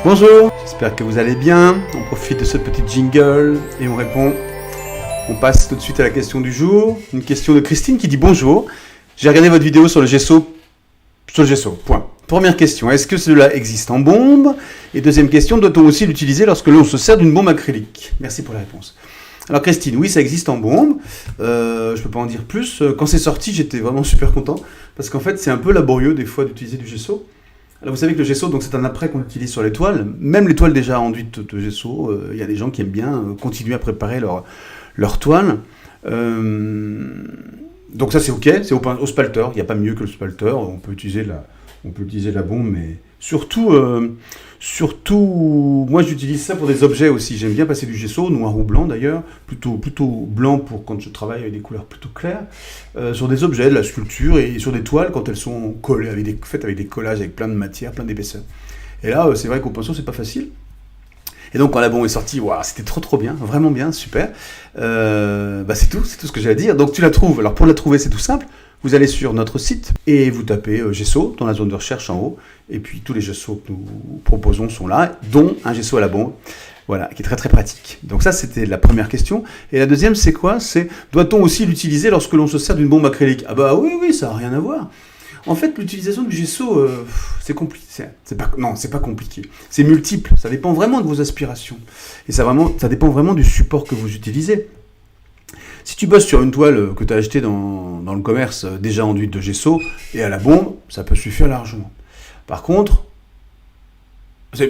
Bonjour, j'espère que vous allez bien. On profite de ce petit jingle et on répond. On passe tout de suite à la question du jour. Une question de Christine qui dit bonjour. J'ai regardé votre vidéo sur le gesso. Point. Première question, est-ce que cela existe en bombe? Et deuxième question, doit-on aussi l'utiliser lorsque l'on se sert d'une bombe acrylique? Merci pour la réponse. Alors Christine, oui, ça existe en bombe. Je peux pas en dire plus. Quand c'est sorti, j'étais vraiment super content parce qu'en fait, c'est un peu laborieux des fois d'utiliser du gesso. Alors vous savez que le gesso, donc c'est un apprêt qu'on utilise sur les toiles. Même les toiles déjà enduites de gesso, il y a des gens qui aiment bien continuer à préparer leur toile. Donc ça c'est ok, c'est au spalter. Il n'y a pas mieux que le spalter. On peut utiliser la bombe, mais surtout, moi j'utilise ça pour des objets aussi. J'aime bien passer du gesso, noir ou blanc d'ailleurs, plutôt blanc pour quand je travaille avec des couleurs plutôt claires, sur des objets, de la sculpture et sur des toiles quand elles sont collées, faites avec des collages, avec plein de matière, plein d'épaisseur. Et là, c'est vrai qu'au pinceau, c'est pas facile. Et donc quand la bombe est sortie, wow, c'était trop bien, vraiment bien, super. C'est tout ce que j'ai à dire. Donc tu la trouves. Alors pour la trouver, c'est tout simple. Vous allez sur notre site et vous tapez gesso dans la zone de recherche en haut. Et puis tous les gessos que nous proposons sont là, dont un gesso à la bombe. Voilà, qui est très pratique. Donc ça, c'était la première question. Et la deuxième, c'est quoi? C'est doit-on aussi l'utiliser lorsque l'on se sert d'une bombe acrylique? Ah bah oui, ça n'a rien à voir. En fait, l'utilisation du gesso, c'est compliqué. C'est pas compliqué. C'est multiple. Ça dépend vraiment de vos aspirations. Et ça dépend vraiment du support que vous utilisez. Si tu bosses sur une toile que tu as achetée dans le commerce déjà enduite de gesso et à la bombe, ça peut suffire largement. Par contre,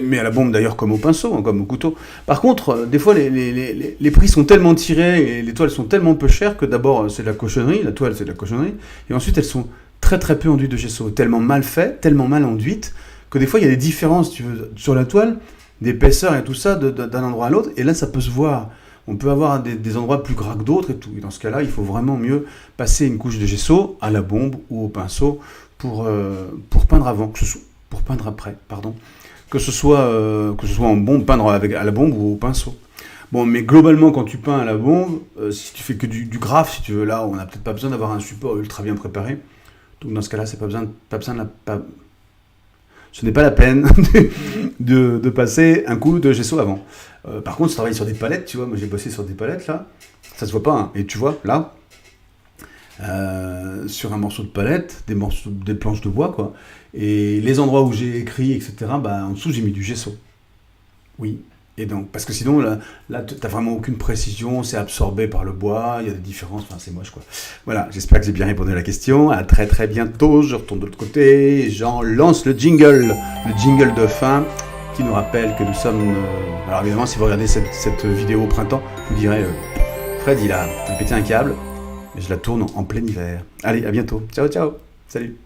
mais à la bombe d'ailleurs comme au pinceau, comme au couteau. Par contre, des fois les prix sont tellement tirés et les toiles sont tellement peu chères que d'abord c'est de la cochonnerie, la toile c'est de la cochonnerie, et ensuite elles sont très peu enduites de gesso, tellement mal faites, tellement mal enduites, que des fois il y a des différences, tu veux, sur la toile, d'épaisseur et tout ça, d'un endroit à l'autre, et là ça peut se voir. On peut avoir des endroits plus gras que d'autres et tout. Et dans ce cas-là, il faut vraiment mieux passer une couche de gesso à la bombe ou au pinceau pour peindre pour peindre après, pardon. Que ce soit en bombe, peindre à la bombe ou au pinceau. Bon, mais globalement, quand tu peins à la bombe, si tu fais que du graphe, si tu veux, là, on n'a peut-être pas besoin d'avoir un support ultra bien préparé. Donc dans ce cas-là, ce n'est pas la peine de passer un coup de gesso avant. Par contre, je travaille sur des palettes, tu vois, moi j'ai bossé sur des palettes là, ça se voit pas, hein. Et tu vois, là, sur un morceau de palette, des planches de bois, quoi, et les endroits où j'ai écrit, etc., en dessous j'ai mis du gesso. Oui. Et donc, parce que sinon, là t'as vraiment aucune précision, c'est absorbé par le bois, il y a des différences, enfin c'est moche quoi. Voilà, j'espère que j'ai bien répondu à la question, à très bientôt, je retourne de l'autre côté, j'en lance le jingle de fin, qui nous rappelle que nous sommes... alors évidemment, si vous regardez cette vidéo au printemps, vous direz, Fred il a pété un câble, et je la tourne en plein hiver. Allez, à bientôt, ciao, salut.